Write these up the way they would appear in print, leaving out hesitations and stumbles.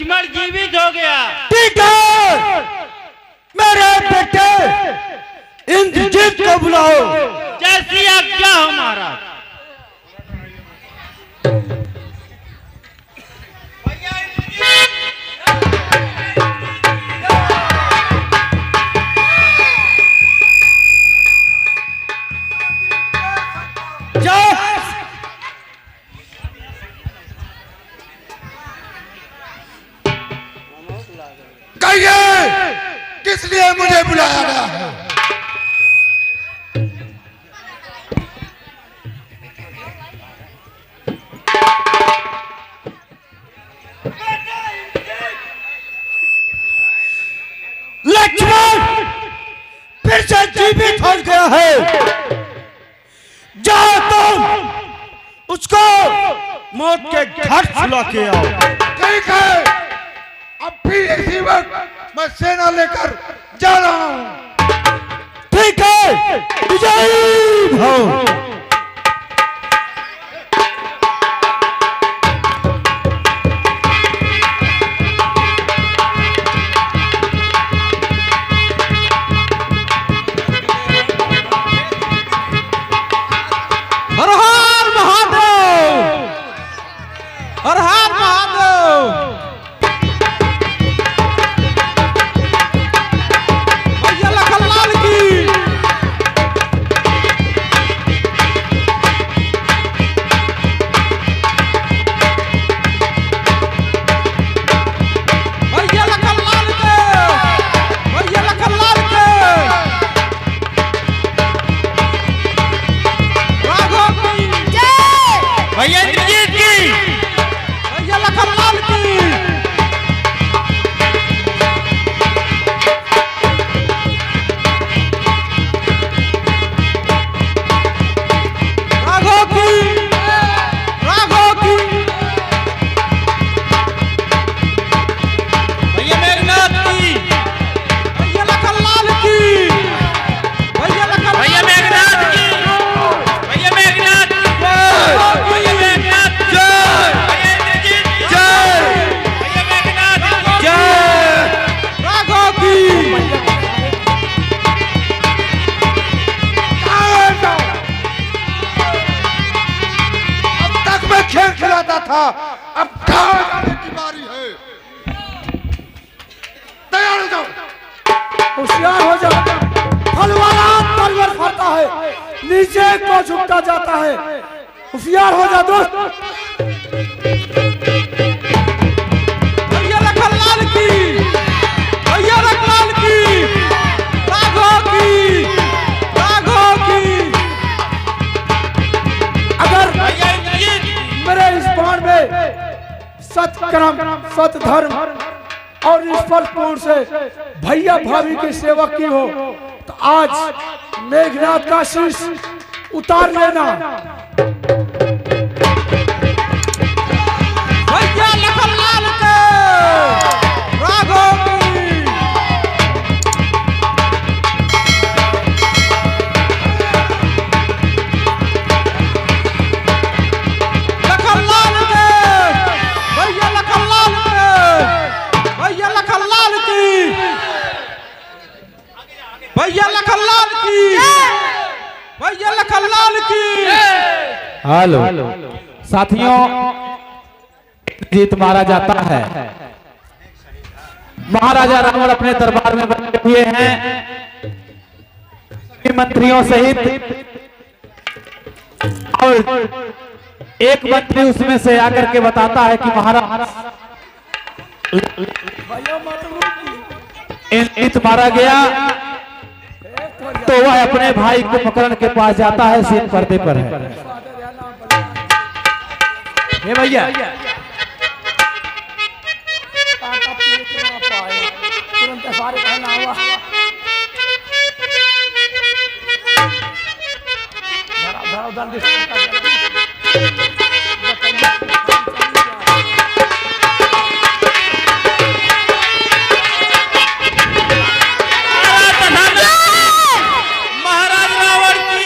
लक्ष्मण जीवित हो गया। ठीक है, मेरे बेटे इंद्रजीत को बुलाओ। जैसी आज्ञा हो महाराज। किस लिए मुझे बुलाया गया है? लक्ष्मण फिर से जीवित हो गया है। जाओ तुम उसको मौत के घाट सुला के आओ। ठीक है, अब भी इसी वक्त मैं सेना लेकर जा रहा हूं। ठीक है, विजयी भव। हर हर महादेव, हर हर महादेव। भैया लखनलाल की, भैया लखनलाल के, भैया लखनलाल के। राघव की जय, भैया इंद्रजीत की, भैया लखनलाल की। राघव की, राघव की। भैया मेघनाथ की, भैया लखनलाल की, भैया लखनलाल। भैया मेघनाथ की, भैया मेघनाथ की, भैया मेघनाथ की, भैया इंद्रजीत की, भैया मेघनाथ की, राघव की। अब तक मैं खेल खिलाता था, अब गाँव जाने की बारी है। तैयार हो जाओ। होशियार हो जाओ। फलवाला तलवार फरता है, नीचे को झुकता जाता है। होशियार हो जा दोस्त। भैया लखनलाल की, भैया लखनलाल की। राघव की, राघव की। अगर भैया इंद्रजीत की, मेरे इस बाण में सत्कर्म, सत्धर्म और निष्फल पूर्ण से भैया भाभी की सेवा की हो तो आज मेघनाथ का शीश उतार लेना। भैया लखनलाल के, राघव की। लखनलाल के, भैया लखनलाल के, भैया लखनलाल की, भैया लखनलाल की, भैया लखनलाल की। हेलो साथियों, जीत मारा जाता है। महाराजा रावण अपने दरबार में बैठे हुए हैं मंत्रियों सहित, और एक मंत्री उसमें से आकर के बताता है कि महाराज इंद्रजीत मारा गया। तो वह अपने भाई कुंभकर्ण के पास जाता है, सीन पर्दे पर है। हे भैया, महाराज रावण की।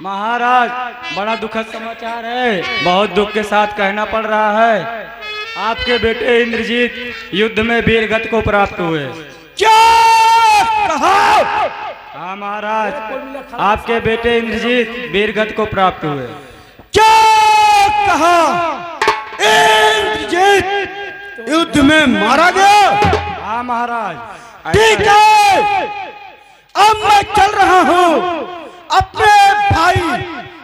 महाराज बड़ा दुखद समाचार है, बहुत दुख के साथ कहना पड़ रहा है। आपके बेटे इंद्रजीत युद्ध में वीर गति को प्राप्त हुए। क्या कहा? हाँ महाराज, आपके बेटे इंद्रजीत वीर गति को प्राप्त हुए। क्या कहा? इंद्रजीत युद्ध में मारा गया? हाँ महाराज। ठीक है, अब मैं चल रहा हूँ अपने भाई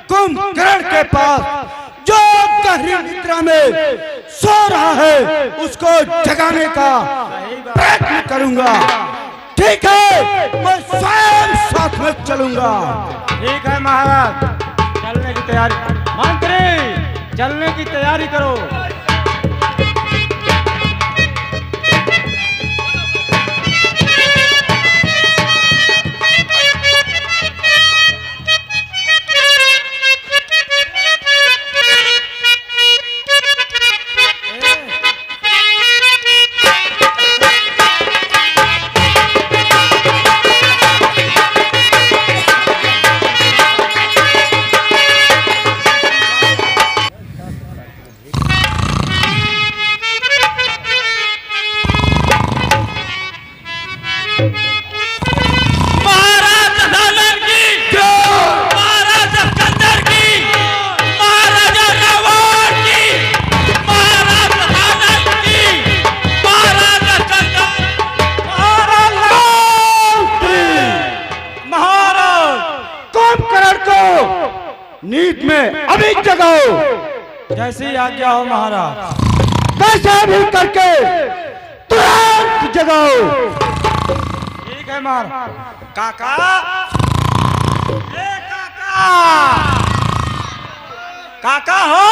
कुंभकर्ण के पास, जो गहरी निद्रा में सो रहा है उसको जगाने का प्रयत्न करूंगा। ठीक है, मैं स्वयं साथ में चलूंगा। ठीक है महाराज, चलने की तैयारी। मंत्री, चलने की तैयारी करो। नींद में अभी जगाओ। जैसी आज्ञा हो महाराज। कैसे भी करके तुरंत जगाओ। ठीक है महाराज। काका, ए काका, काका हो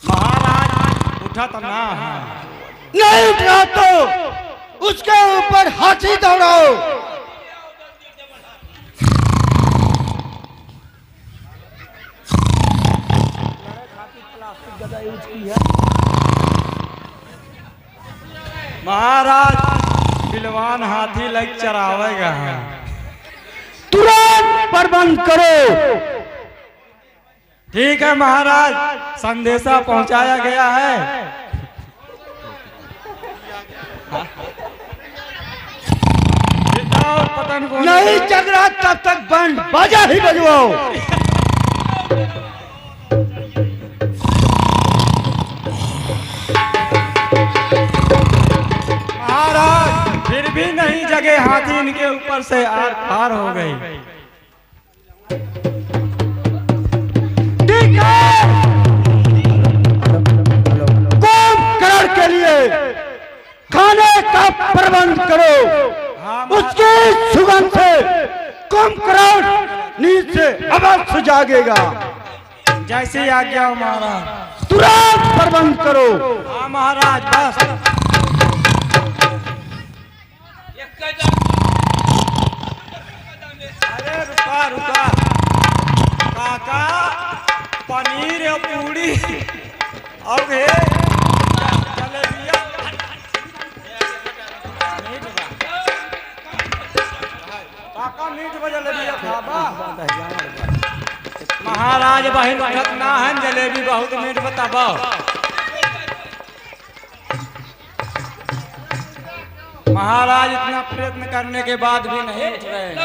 महाराज, उठा तो ना। नहीं उठा तो उसके ऊपर हाथी दौड़ाओ। महाराज, बिलवान हाथी लग चरावेगा। तुरंत प्रबंध करो। ठीक है महाराज, संदेशा पहुंचाया गया है। पतन को नहीं जग रहा तब तक बंद बाजा ही बजवाओ। महाराज, फिर भी नहीं जगे हाथी, इनके ऊपर से आर पार हो गई। ठीक है, कुंभकर्ण के लिए खाने का प्रबंध करो। उसकी सुगंध से कुंभकर्ण नींद से अवश्य जागेगा। जैसी आज्ञा हो महाराज। तुरंत प्रबंध करो। हाँ महाराज, बस। अरे रुका रुका काका, पनीर और पूड़ी और जलेबिया। काका मीठ जलेबिया खाबा। महाराज बहन उठत ना है, जलेबी बहुत मीठ बताबा। महाराज, इतना प्रयत्न करने के बाद भी नहीं उठ रहे।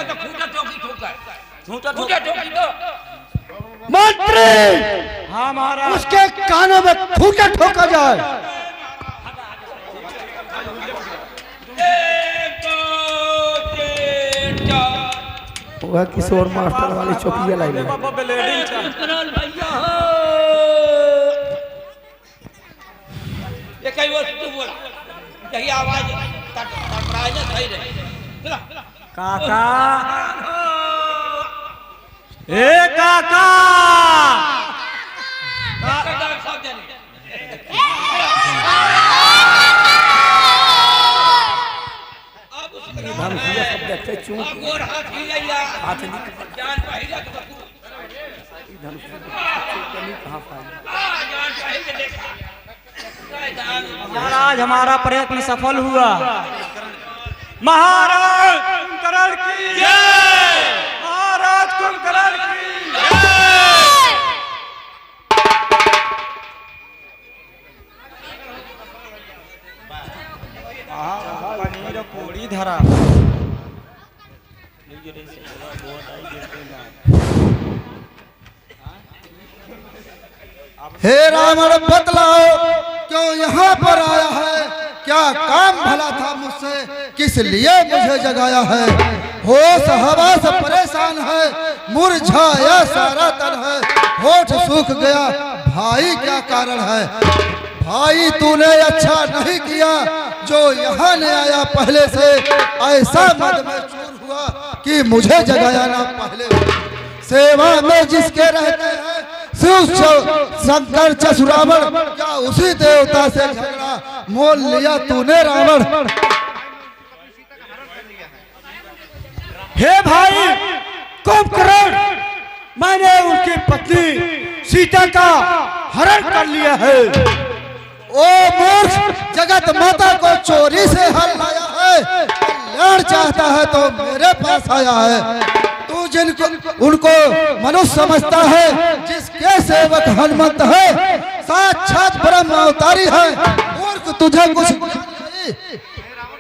मंत्री, हाँ महाराज। उसके कानों में खूंटा ठोका जाए। वह किशोर मास्टर वाली चौकिया लाई है। ये कई वस्तु बोला, यही आवाज टकराए ना सही रहे। काका, ए काका, सब जाने गोर हाथ ही लिया, जान पहिला के बकू, महाराज, हमारा प्रयत्न सफल हुआ। महाराज कुंभकर्ण की जय। महाराज कुंभकर्ण की जय। हे रावण बतलाओ क्यों यहाँ पर आया है, क्या काम भला था मुझसे, किस लिए मुझे जगाया है। होश हवास परेशान है, मुरझाया सारा तन है, होठ सूख गया भाई क्या कारण है। भाई तूने अच्छा नहीं किया जो यहाँ ने आया पहले से, ऐसा मद में चूर हुआ कि मुझे जगाया ना पहले। सेवा में जिसके रहते हैं शिव शंकर चसुरावण, क्या उसी देवता से झगड़ा मोल लिया तूने रावण। हे भाई कुंभकर्ण, मैंने उनकी पत्नी सीता का हरण कर लिया है। ओ मूर्ख, जगत माता को चोरी से हल लाया है, कल्याण चाहता है तो मेरे पास आया है। तू जिनको उनको मनुष्य समझता है, जिसके सेवक हनुमंत है, साक्षात ब्रह्म अवतारी है। मूर्ख तुझे कुछ नहीं।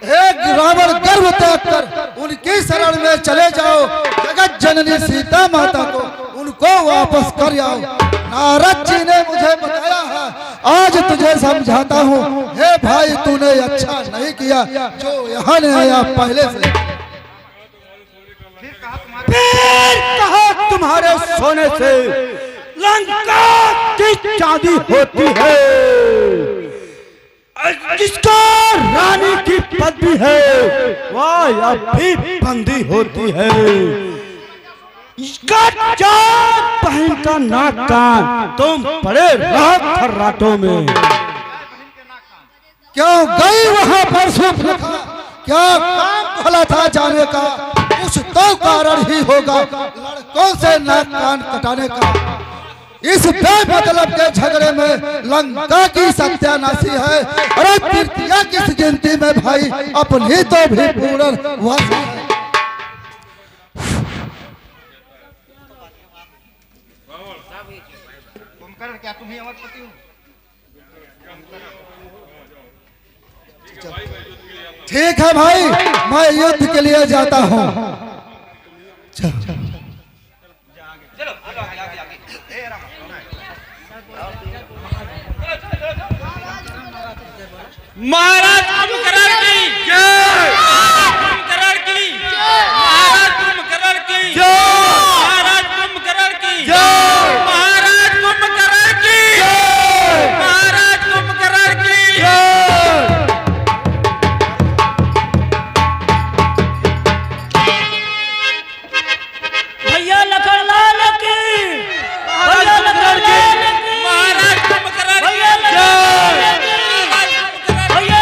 एक रावण गर्व त्याग कर उनकी शरण में चले जाओ, जगत जननी सीता माता को उनको वापस कर आओ। नारद जी ने मुझे बताया है, आज तुझे समझाता हूँ। हे भाई तूने अच्छा नहीं किया जो यहाँ ने आया पहले से। फिर कहा तुम्हारे सोने से लंका की चांदी होती है, जिसका रानी की पदवी है वह अभी बंदी होती है। इसका जात बहन का नाक कान तुम पड़े रहो खर्राटों में। क्यों गई वहां पर सूप रखा, क्या काम भला था जाने का, कुछ तो कारण ही होगा लड़कों से नाक कान कटाने का। इस बेमतलब के झगड़े में लंका की सत्यानाशी है। अरे तृतीया किस गिनती में भाई, अपनी तो भी पूर्ण वश है। क्या तुम ही अमर पति हो? ठीक है भाई, मैं युद्ध के लिए जाता हूँ। महाराज कुंभकर्ण की जय, कुंभकर्ण की जय, महाराज कुंभकर्ण की जय, महाराज कुंभकर्ण की जय, महाराज कुंभकर्ण की जय, महाराज कुंभकर्ण की जय। भैया लखनलाल की, भैया लखनलाल की, महाराज कुंभकर्ण की भैया जय, भैया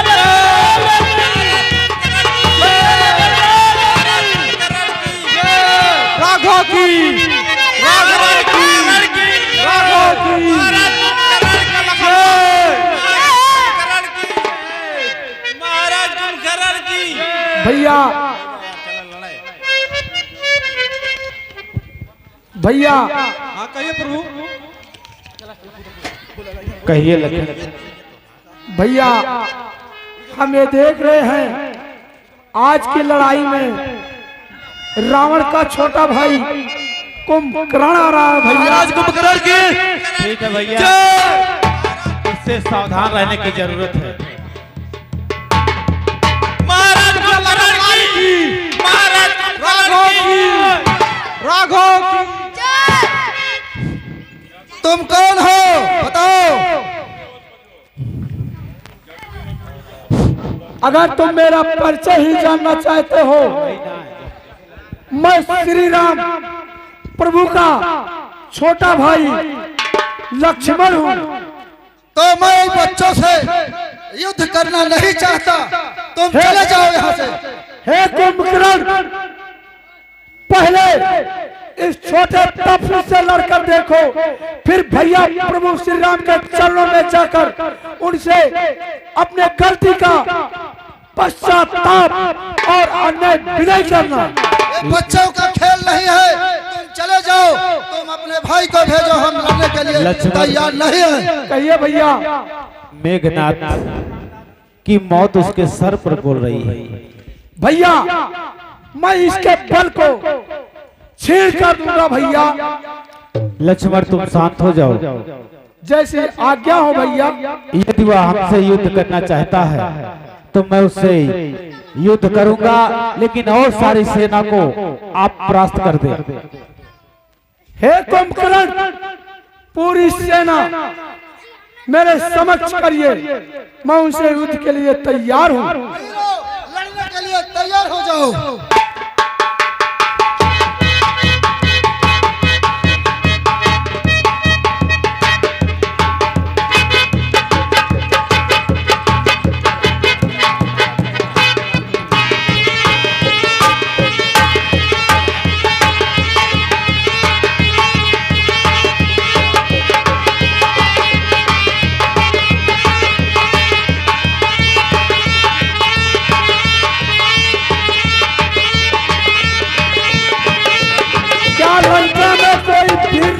राघव की, राघव की, राघव की महाराज कुंभकर्ण की। भैया भैया हाँ कहिए प्रभु। कहिए लखन। भैया हम ये देख रहे हैं आज की लड़ाई में रावण का छोटा भाई कुंभकर्ण आ रहा है। भैया कुंभकर्ण की ठीक है भैया, इससे सावधान रहने की जरूरत है। महाराज कुंभकर्ण की, महाराज कुंभकर्ण की, राघव की। तुम कौन हो बताओ। अगर तुम मेरा परिचय ही जानना चाहते हो, मैं श्री राम प्रभु का छोटा भाई लक्ष्मण हूँ। तो मैं उन बच्चों से युद्ध करना नहीं चाहता, तुम चले जाओ यहाँ से। हे कुंभकर्ण, पहले इस छोटे तपस्वी से लड़कर देखो, फिर भैया प्रभु श्री राम के चरणों में जाकर उनसे अपने गलती का पश्चाताप और अन्याय विनय करना। ये बच्चों का खेल नहीं है, तुम चले जाओ। तुम अपने भाई को भेजो, हम लड़ने के लिए तैयार नहीं है। कहिए भैया। मेघनाथ की मौत उसके सर पर बोल रही है। भैया मैं इसके बल को छीन कर दूंगा भैया। लक्ष्मण तुम शांत हो जाओ। जैसे आज्ञा हो भैया। यदि वह हमसे युद्ध करना चाहता है तो मैं उससे युद्ध करूंगा, लेकिन और सारी सेना को आप परास्त कर दे। हे कुंभकर्ण, पूरी सेना मेरे समक्ष करिए, मैं उनसे युद्ध के लिए तैयार हूँ। लड़ने के लिए तैयार हो जाओ।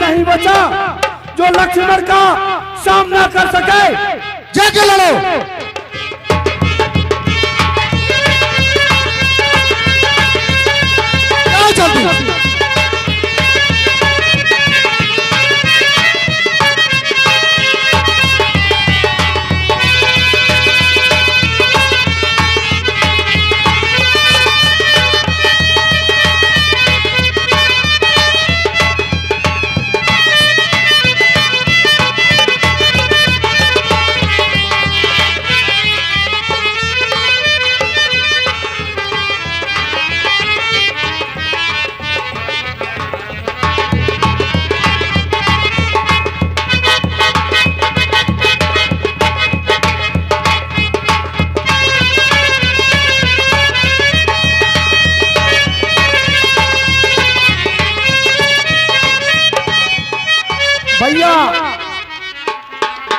नहीं बचा जो लक्ष्मण का सामना कर सके। जाके लड़ो। क्या चलती?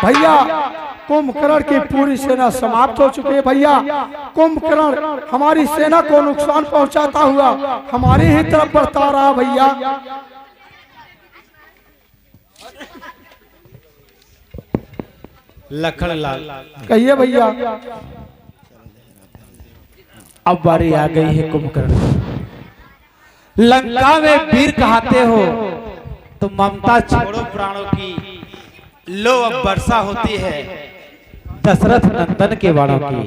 भैया कुंभकर्ण की पूरी सेना समाप्त हो चुकी है। भैया कुंभकर्ण हमारी सेना को नुकसान पहुंचाता हुआ हमारी ही तरफ बढ़ता रहा। भैया लखनलाल कहिए भैया। अब बारी आ गई है कुंभकर्ण। लंका में वीर कहते हो तो ममता छोड़ो प्राणों की, लो अब वर्षा होती है दशरथ नंदन के बाणों की।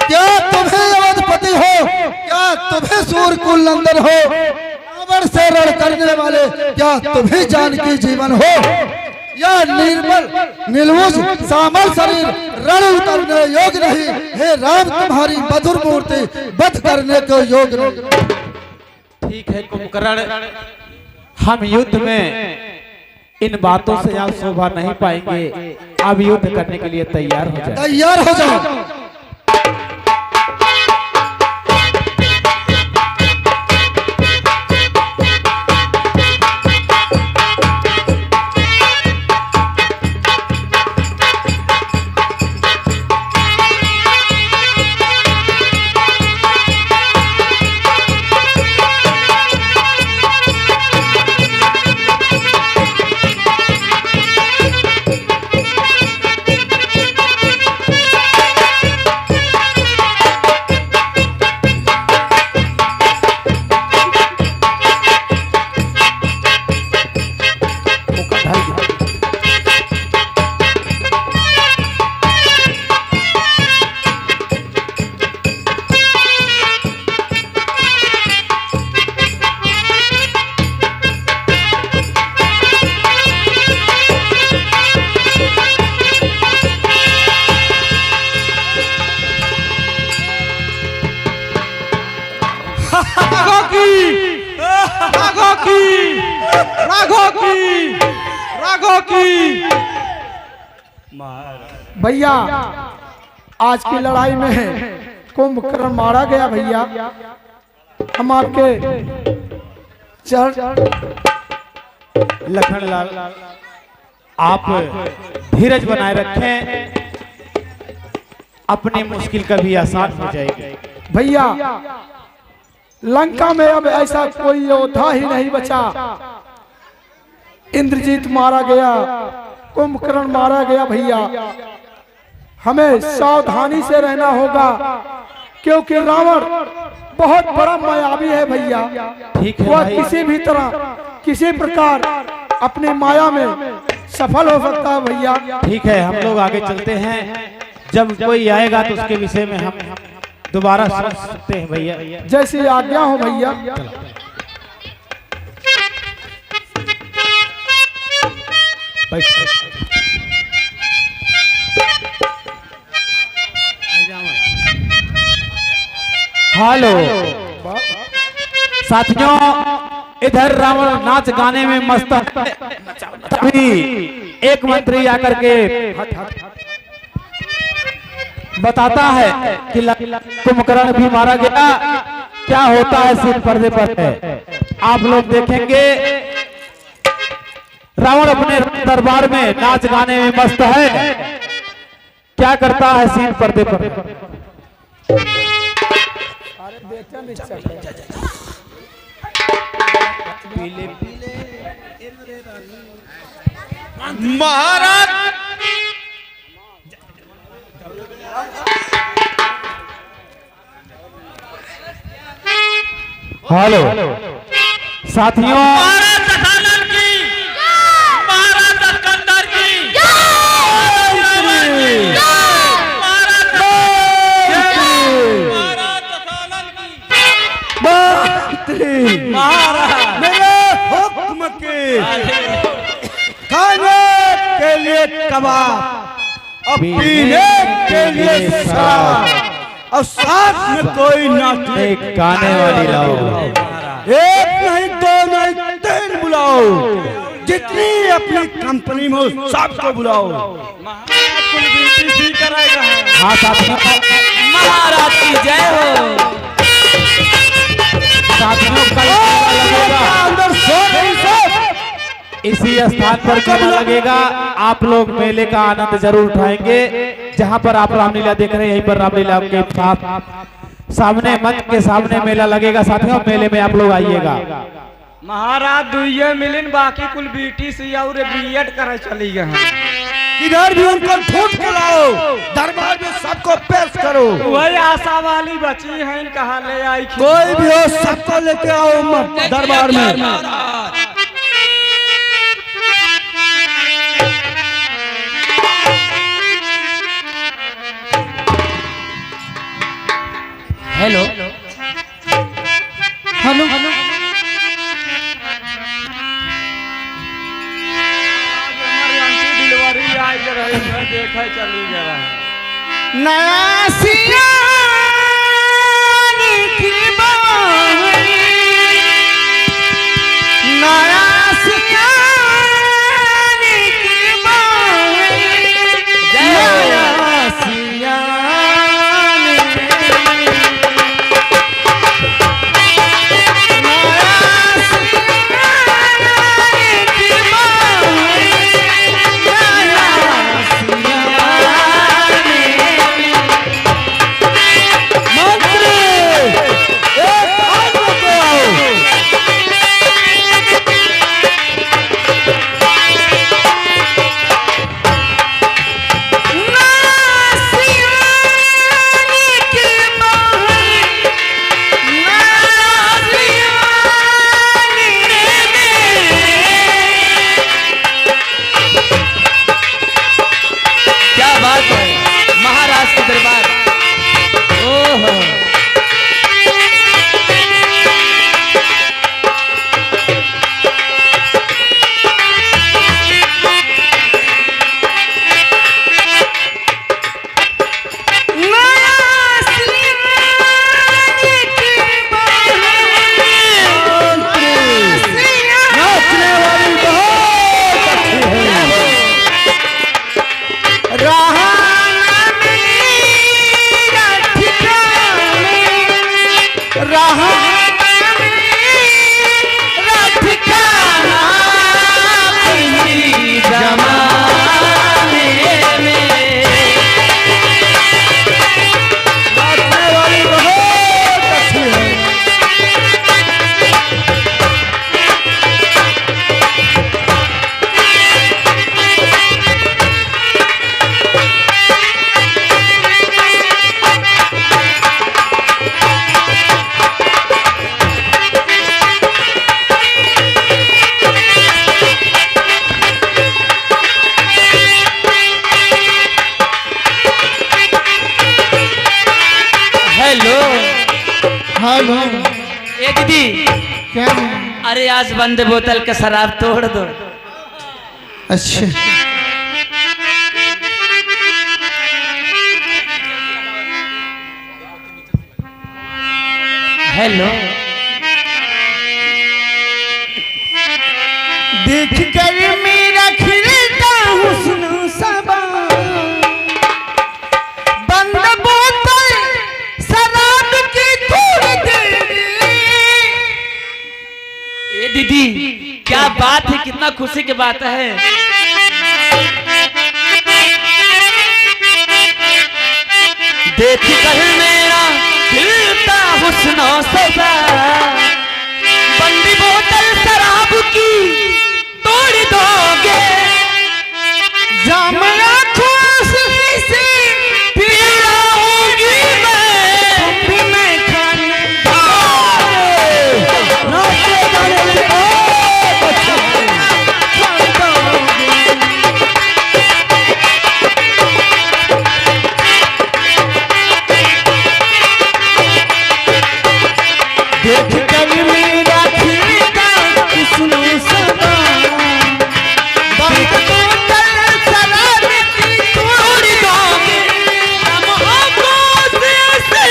क्या तुम्हें अवधपति हो, क्या तुम्हें सूरकुल नंदन हो, रावण से रण करने वाले क्या तुम्हें जानकी जीवन हो, या निर्मल निर्वुज सामल शरीर रण उतरने योग्य नहीं। हे राम तुम्हारी मधुर मूर्ति वध करने को योग्य नहीं। ठीक है कुंभकर्ण, हम युद्ध में इन बातों से आप शोभा नहीं पाएंगे। अब युद्ध करने के लिए तैयार हो जाए। तैयार हो जाओ। भैया आज की लड़ाई में कुंभकर्ण मारा गया। भैया हम आपके चरण। लखनलाल आप धीरज बनाए रखें, अपनी मुश्किल कभी आसान हो जाएगी। भैया लंका में अब ऐसा कोई योद्धा ही नहीं बचा। इंद्रजीत मारा गया, कुंभकर्ण मारा गया। भैया हमें सावधानी से रहना होगा, क्योंकि रावण बहुत बड़ा मायावी है भैया। ठीक है वह भाई। किसी भी तरह किसी प्रकार अपनी माया में सफल हो सकता है भैया। ठीक है, हम लोग आगे चलते हैं। जब कोई आएगा तो उसके विषय में हम दोबारा सोच सकते हैं भैया। जैसी आज्ञा हो भैया। हेलो साथियों, इधर रावण नाच गाने में मस्त है। तभी एक मंत्री आकर के बताता है कि कुंभकर्ण भी मारा गया। क्या होता है सीन पर्दे पर है, आप लोग देखेंगे। रावण अपने दरबार में नाच गाने में मस्त है। क्या करता है सीन पर्दे पर। महाराज हेलो साथियों, महाराज दशानन की, महाराज दशकंदर की, महाराज दशानन की, महाराज मेरे हुक्म के खाने के लिए कबाब और पीने के लिए शराब और साथ में कोई नाचने एक गाने वाली लाओ। एक नहीं दो नहीं तीन बुलाओ, जितनी अपनी कंपनी में हो सबको बुलाओ। हाँ साथियों, महाराज की जय हो। साथियों कल मेला लगेगा, अंदर सो नहीं सो इसी स्थान पर मेला लगेगा। आप लोग मेले का आनंद जरूर उठाएंगे। जहाँ पर आप रामलीला देख रहे हैं, यहीं पर रामलीला के साथ सामने मंच के सामने मेला लगेगा। साथियों मेले में आप लोग आइएगा। महाराज दुइये मिलिन बाकी कुल बीटी सी और बीएड करे चली गए। इधर भी उनको ढूंढ के लाओ, दरबार में सबको पेश करो। वही आशा वाली बची है, कहा ले आई। कोई भी हो सबको लेके आओ दरबार में। हेलो हेलो डिलीवरी आई रही है, देखे चली गया। नया सियानी की बावली, नया सियानी की बावली, नया सियानी आज बंद बोतल का शराब तोड़ दो। अच्छा हेलो, देख कर मेरा खिलता हुस्न सबा, बंद बोतल शराब की तोड़ दे। ए दीदी क्या बात है, कितना खुशी की बात है। देख कर मेरा खिलता हुस्न सबा, बंदी बोतल शराब की तोड़ दोगे। जाम आँखों से पिलाऊंगी मैं, तुम भी मैं खाने देख कर मेरा खिलता हुस्न सबा, बंद बोतल शराब की तोड़ दोगे। हम आँखों से ऐसे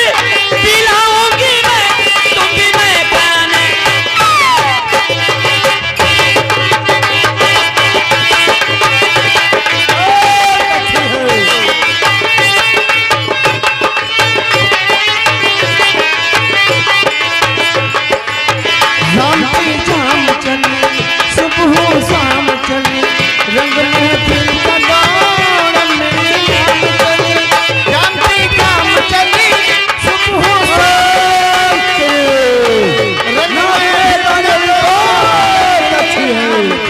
पिलाऊंगी मैं, तुम भी मैं खाने। शाम की शाम चले, सुबह शाम चले, रंग महफिल का दौर में शाम चले, शाम की शाम चले, सुबह शाम चले, रंग महफिल का दौर में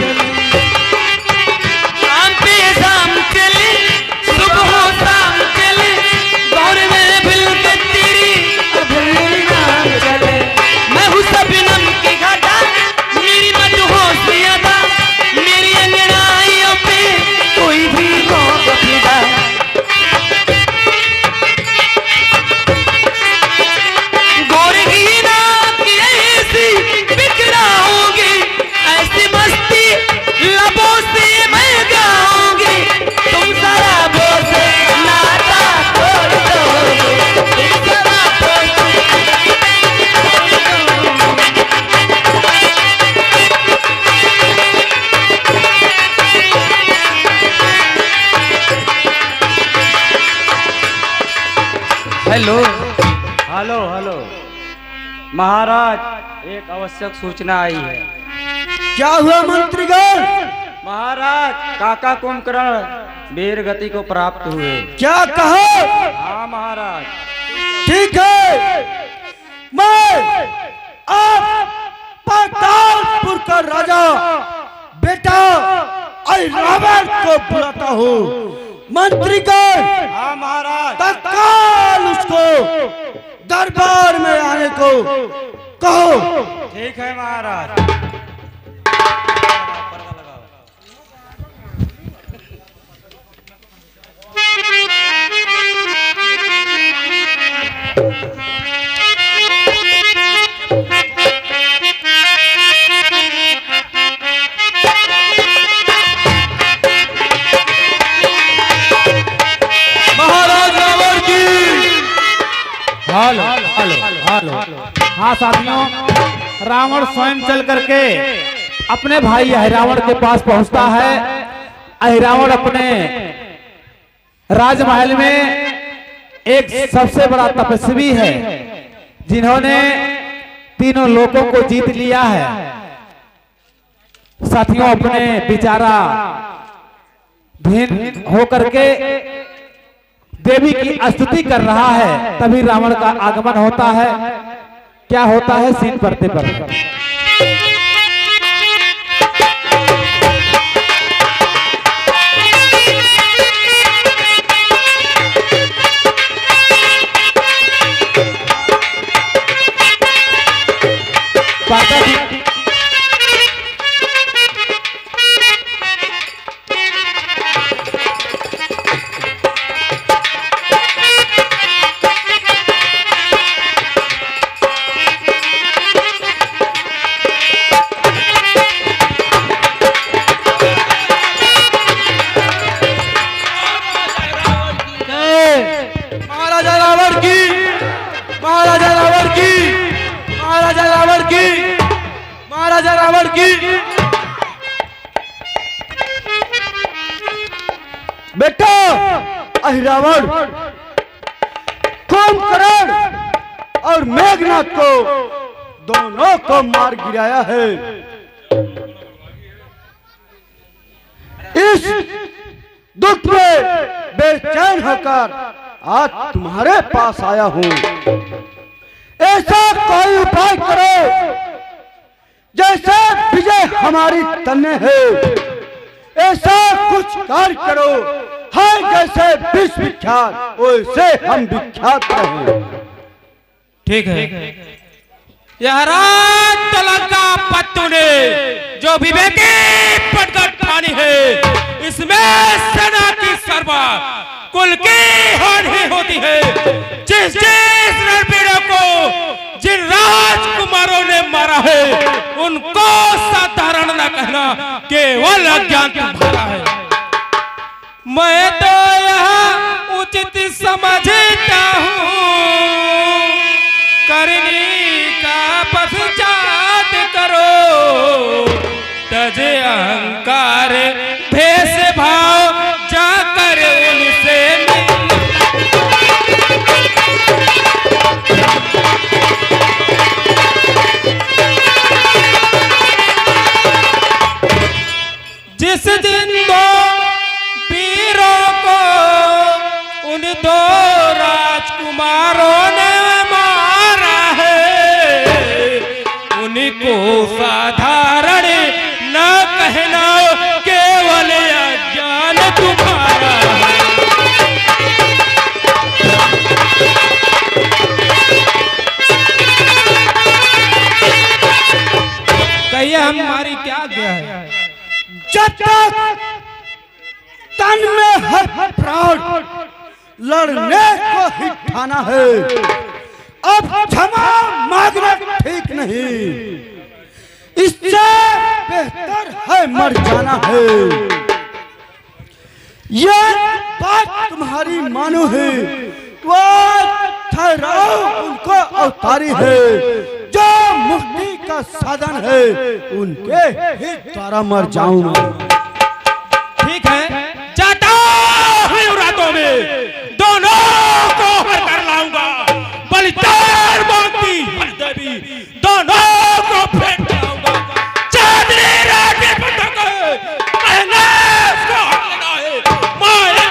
शाम पे शाम चले, सुबह शाम चले, दौर में भूल के तेरी अभी नाम चले। मैं हूँ शबनम की घटा, मेरी मदहोशी अदा, मेरी अंगड़ाइयों पे कोई भी रोक फिदा। गोरगी रात की ऐसी बिखराऊंगी, ऐसी मस्ती लबों से मैं गाऊंगी। तुम शराबों से नाता तोड़ दोगे, तुम शराबों से। हेलो हेलो हेलो महाराज, एक आवश्यक सूचना आई है। क्या हुआ मंत्रीगण? महाराज काका कुंभकर्ण वीर गति को प्राप्त हुए। क्या कहो? हाँ महाराज। ठीक है, मैं आप पातालपुर का राजा बेटा ऐरावत को बुलाता हूँ। मंत्रीगण हाँ महाराज। तत्काल उसको दरबार में आने को कहो। ठीक है महाराज। महाराज रावण की। Hello hello hello. हाँ साथियों, रावण स्वयं चल करके अपने भाई अहिरावण के पास पहुंचता है। अहिरावण अपने राजमहल में एक सबसे बड़ा तपस्वी है, जिन्होंने तीनों लोकों को जीत लिया है। साथियों, अपने बेचारा भिन्न होकर के देवी की स्तुति कर रहा है, तभी रावण का आगमन होता है। क्या होता है सीन पढ़ते पढ़ते। महाराजा रावण की। बेटा अहिरावण कुंभकर्ण और मेघनाथ को दोनों को मार गिराया है। इस दुख में बेचैन होकर आज तुम्हारे पास आया हूं। ऐसा कोई उपाय करो जैसे विजय हमारी तन्ने है। ऐसा कुछ कार्य करो है जैसे विश्व विख्यात वैसे हम विख्यात रहे। ठीक है। यह रात तलंगा पत्तू ने जो विवेकी पटकट पानी है, इसमें सेना की सर्वा कुल की हानि होती है। जिस जिस रणबीरों को जिन राजकुमारों ने मारा है, उनको साधारण न कहना, केवल अज्ञान तुम्हारा है। मैं तो यह उचित समझता हूँ, करनी का पश्चात करो, तज अहंकार भेष भाव जाकर उनसे जिस दिन दो वीरों को उन दो राजकुमारों ने मारा है, उनको साधारण न कहना, केवल अज्ञान तुम्हारा है। कहिए हमारी क्या आज्ञा है? जब तक तन में है प्राण, लड़ने को ही ठाना है। अब क्षमा मांगना ठीक नहीं, इससे बेहतर है मर जाना है। ये बात तुम्हारी मानो है, वो ठहराओ उनको अवतारी है, जो मुक्ति का साधन है, उनके ही द्वारा मर जाऊंगा। ठीक है, जाता हूँ रातों में दोनों को हर कर लाऊंगा। बलिदान मांगती हर देवी दोनों को फेंक लाऊंगा। चांदनी रात के बंधक पहले उसको हर लेना है। माया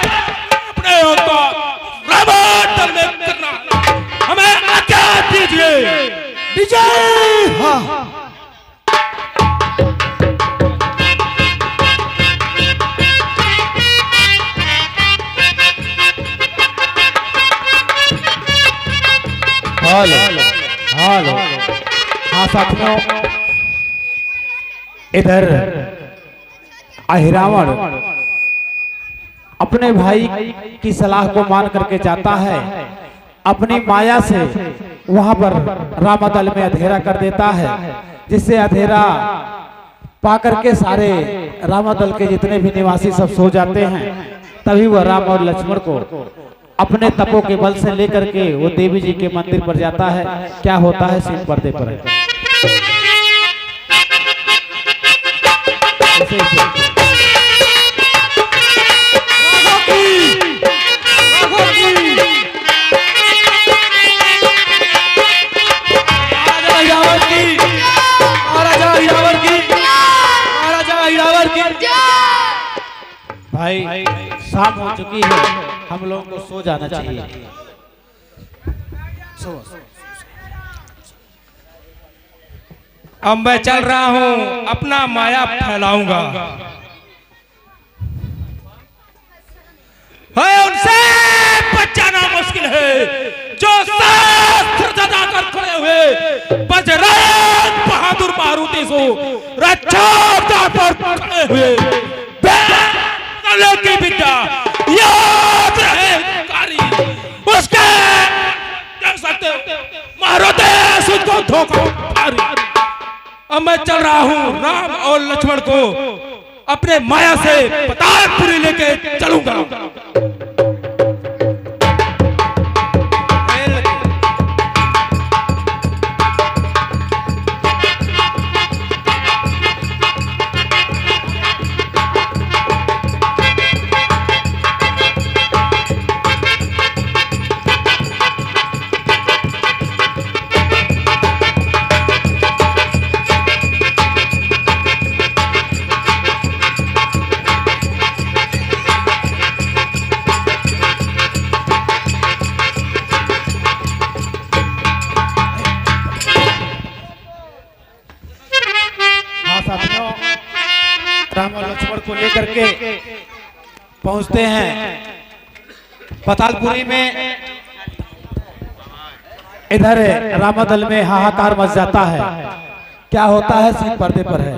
अपने अवतार रावण में करना, हमें आज्ञा दीजिए। विजय हाँ। हेलो हेलो हाँ साथियों, इधर अहिरावण अपने भाई की सलाह को मान करके जाता है, अपनी माया से वहां पर रामदल में अंधेरा कर देता है, जिससे अंधेरा पाकर के सारे रामदल के जितने भी निवासी सब सो जाते हैं। तभी वह राम और लक्ष्मण को अपने तपों के बल से लेकर के वो देवी जी के मंदिर पर जाता है। क्या होता है सीन पर्दे पर है। भाई शाम हो चुकी है, हम लोगों को सो जाना चाहिए। अब मैं चल रहा हूं, अपना माया फैलाऊंगा। है उनसे बचाना मुश्किल है, जो शास्त्र जदा कर खड़े हुए बजरंग बहादुर मारुति सो रक्षा पर खड़े हुए की विद्या याद रहे कारी, उसके देख सकते मारुति उसको धोखा। अब मैं चल रहा हूँ, राम और लक्ष्मण को अपने माया से पतालपुरी लेके चलूंगा। साथियों राम और लक्ष्मण को लेकर के पहुंचते हैं पतालपुरी में। इधर रामादल में हाहाकार मच जाता है। क्या होता है सिर्फ पर्दे पर है।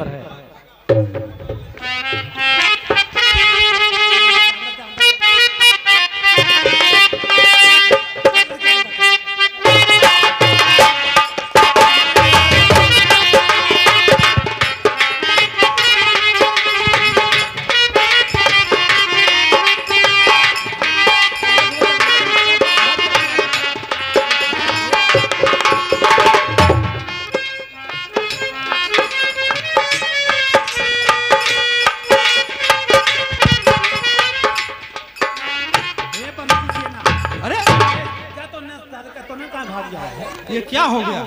ये क्या हो गया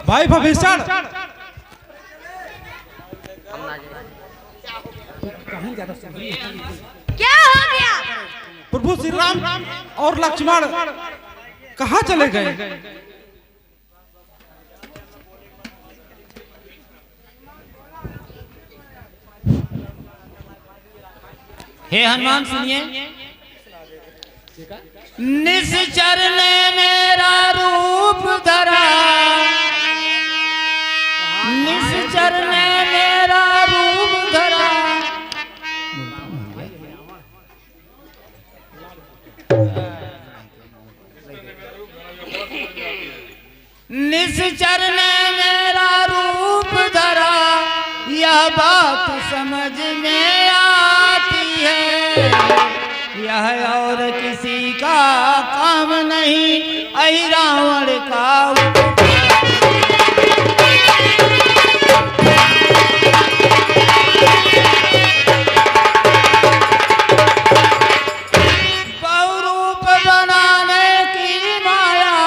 भाई भविष्य? क्या हो गया? प्रभु श्री राम और लक्ष्मण कहाँ चले गए? हे हनुमान सुनिए। निश्चर ने मेरा रूप धरा, निश्चर ने मेरा रूप धरा। निश्चर ने मेरा रूप धरा, यह बात समझ में आती है। यह और किसी का काम नहीं, ऐ रावण का। बहुरूप बनाने की माया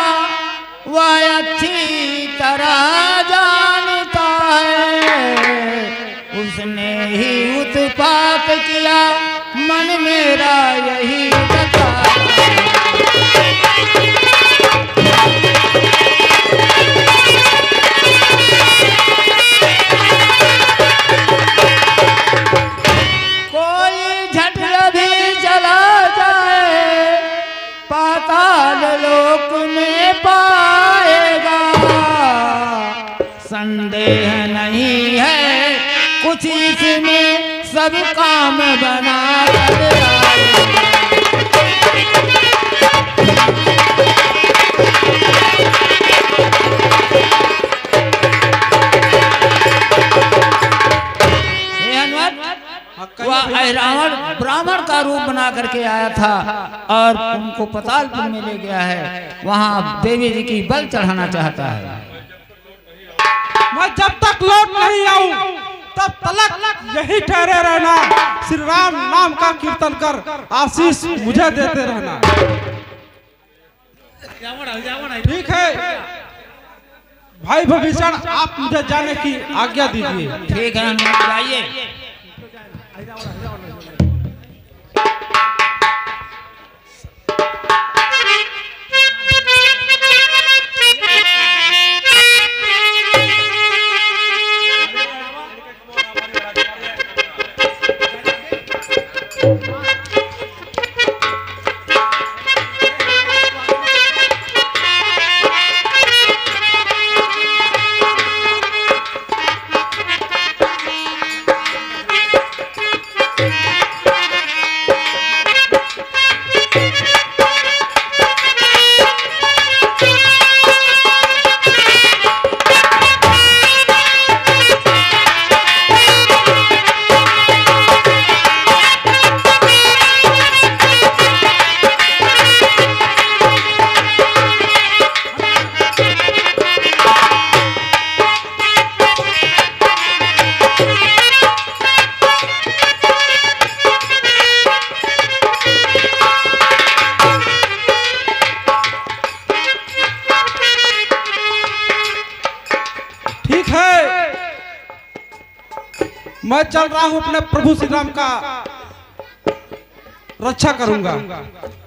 वह अच्छी तरह जानता है। उसने ही उत्पात किया, मन मेरा यही बता। कोई झट भी चला जाए, पाताल लोक में पाएगा। संदेह नहीं है कुछ इसमें, सब काम बना कर आएगा। वह रावण ब्राह्मण का रूप बना करके आया था और उनको पतालपुर में ले गया है। वहाँ देवी जी की बल चढ़ाना चाहता है। मैं जब तक लौट नहीं आऊं तब तलक यही ठहरे रहना। श्री राम नाम का कीर्तन कर आशीष मुझे देते रहना। ठीक है भाई भविष्य, आप मुझे जाने की आज्ञा दीजिए। ठीक है, जाइए। मैं चल रहा हूँ अपने प्रभु श्री राम का रक्षा करूंगा।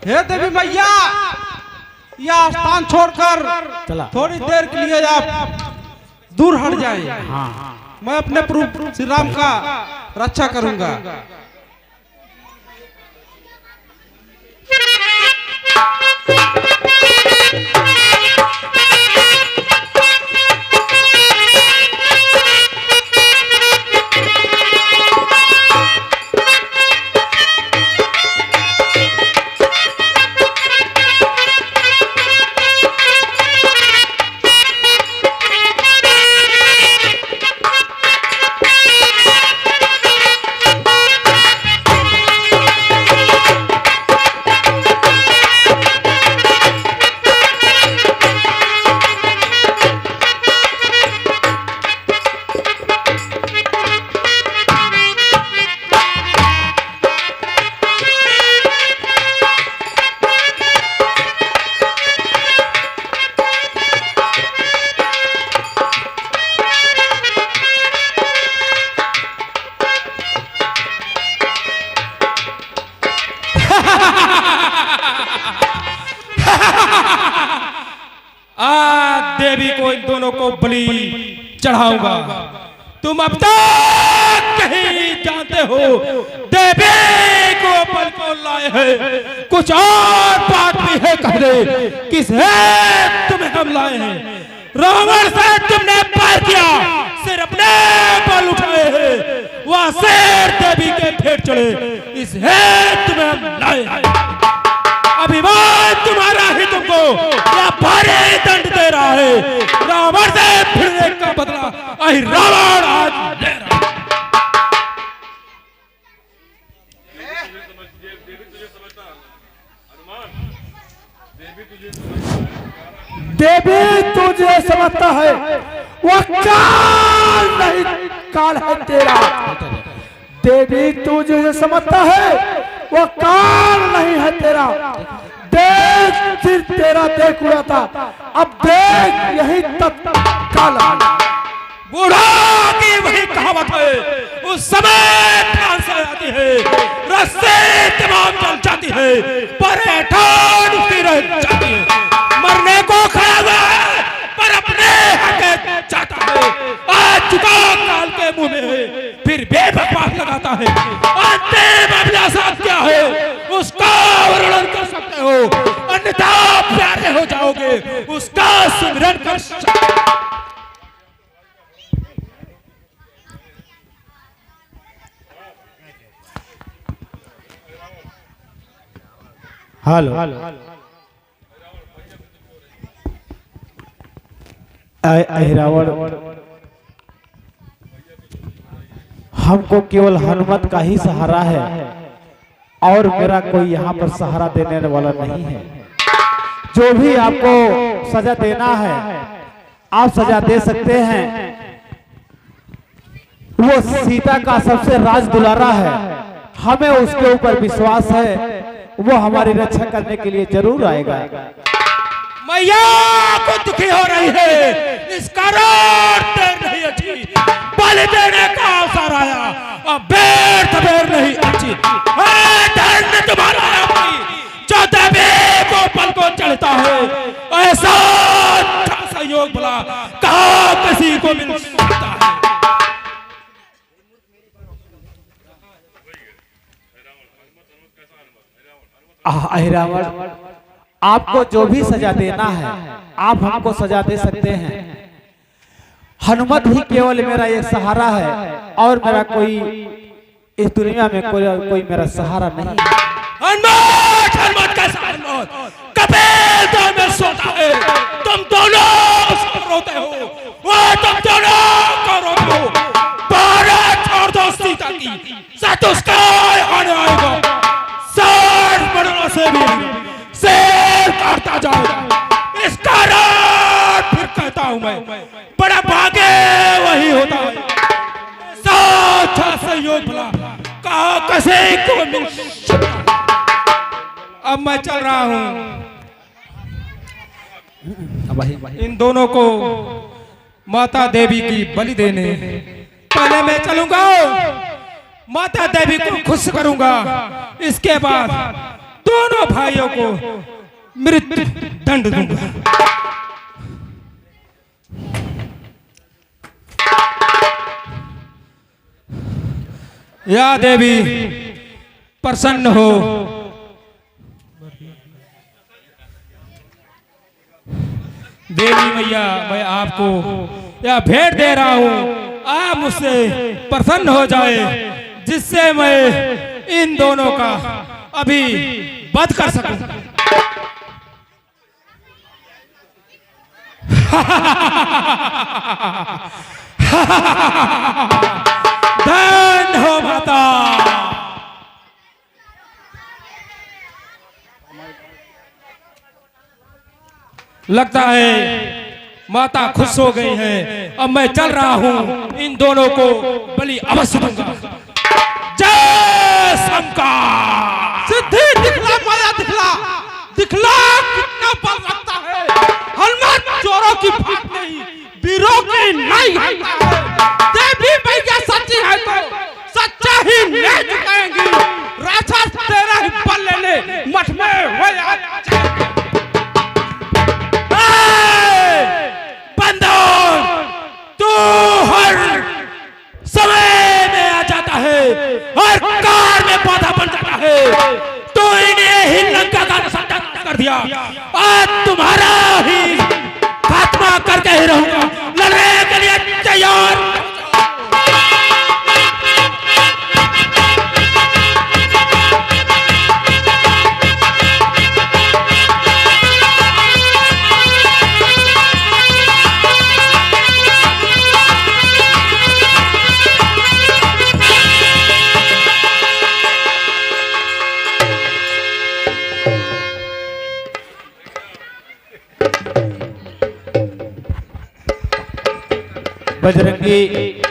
हे देवी मैया, यह स्थान छोड़कर थोड़ी देर के लिए आप दूर हट जाएं। मैं अपने प्रभु श्री राम का रक्षा करूंगा। देवी को इन दोनों को बलि चढ़ाऊंगा। तुम अब तक कहीं जानते हो देवी को बल को लाए हैं, कुछ और बात भी है कह दे, किस है तुम्हें हम लाए हैं। रावण से तुमने पार किया, सिर अपने बल उठाए हैं, वह शेर देवी के फेर चढ़े, इस है तुम्हें हम लाए हैं। अभिमान तुम्हारा ही तुमको या भारी दंड दे रहा है। रावण से भिड़ने का बदला अहि रावण आज ले रहा है। देवी तुझे समझता है, वह काल नहीं, काल है तेरा। देवी तुझे समझता है, वह काल नहीं है तेरा। देख फिर तेरा देख उड़ा था, अब देख यही तक काल। बूढ़ा की वही कहावत है, उस समय फांस आती है, रस्से तमाम चल जाती है, पर ठान उसकी रह जाती है। मरने को खड़ा हुआ है, पर अपने हक चाहता है। आज चुका काल के मुंह में है, फिर बेबकवास लगाता है। अंतिम अभिलाषा क्या है, उसका वर्णन कर सकते हो, अन्यथा प्यारे हो जाओगे, उसका सुमिरन कर सकते हो। हेलो अहिरावण, हमको केवल हनुमत का ही सहारा है और मेरा कोई यहाँ पर सहारा देने वाला नहीं है। जो भी आपको सजा देना है आप सजा दे सकते हैं। वो सीता का सबसे राज दुलारा है, हमें उसके ऊपर विश्वास है, वो हमारी रक्षा करने के लिए जरूर आएगा। मैया को दुखी हो रही है, इसका देर नहीं अच्छी, बलि देने का अवसर आया, अब बेर नहीं अच्छी। धर्म तुम्हारा जो देवी को बल को चढ़ता है, ऐसा अच्छा संयोग भला कहाँ किसी को मिल सकता है। अहिरावण, आपको जो भी सजा देना है आप हमको सजा दे सकते हैं। हनुमत ही केवल मेरा एक सहारा है और मेरा कोई इस दुनिया में कोई मेरा सहारा नहीं है। हनुमत, हनुमत कैसा हनुमत, कपिल तो में सोता है, तुम दोनों रोते हो, वो तुम दोनों को रोते हो। भारत छोड़ दो सीता की, सत उसका आने आएगा, सार बढ़ना से भी शेर काटता जाएगा। इसका रात फिर कहता हूं मैं, बड़ा भागे वही होता है, अच्छा संयोग भला कहा कैसे को मिल। अब मैं चल रहा हूं, इन दोनों को माता देवी की बलि देने। पहले मैं चलूंगा, माता देवी को खुश करूंगा, इसके बाद दोनों भाइयों को मृत्यु दंड दूंगा। या देवी प्रसन्न हो। देवी मैया मैं आपको यह भेंट दे रहा हूँ, आप मुझसे प्रसन्न हो जाए जिससे मैं इन दोनों का अभी वध कर सकूं। धन हो माता। लगता है माता खुश हो गई है। अब मैं चल रहा हूं, इन दोनों को बलि अवश्य दूंगा। जय शंकर। सिद्धि दिखला, माया दिखला, दिखला कितना बल रखता है। हनुमान चोरों की बात नहीं, वीरों की नहीं है। देवी मैया सच्ची है तो सच्चा ही नहीं झुकाएंगी। राक्षस तेरा ही बल लेने मठ में हो जाए। बंदर तू हर समय में आ जाता है, हर कार में बाधा बन जाता है। तो इन्हें ही लंका का सत्यानाश कर दिया। आज तुम्हारा ही खात्मा करके ही रहूंगा। लड़ने के लिए तैयार। बजरंगी,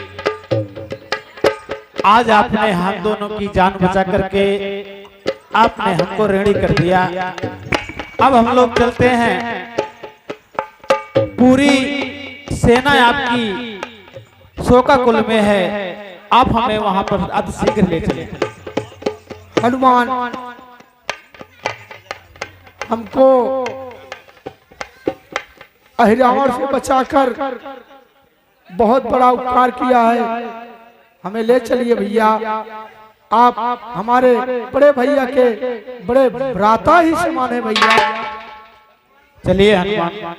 आज आपने हम दोनों की जान बचा करके आपने हमको ऋणी कर दिया। अब हम लोग चलते हैं। पूरी सेना आपकी शोकाकुल में है, आप हमें वहां पर अतिशीघ्र ले चले। हनुमान, हमको अहिरावण से बचाकर बहुत बड़ा उपकार किया है। हमें ले चलिए भैया। आप हमारे बड़े भैया के बड़े भ्राता ही समान है भैया। चलिए हनुमान।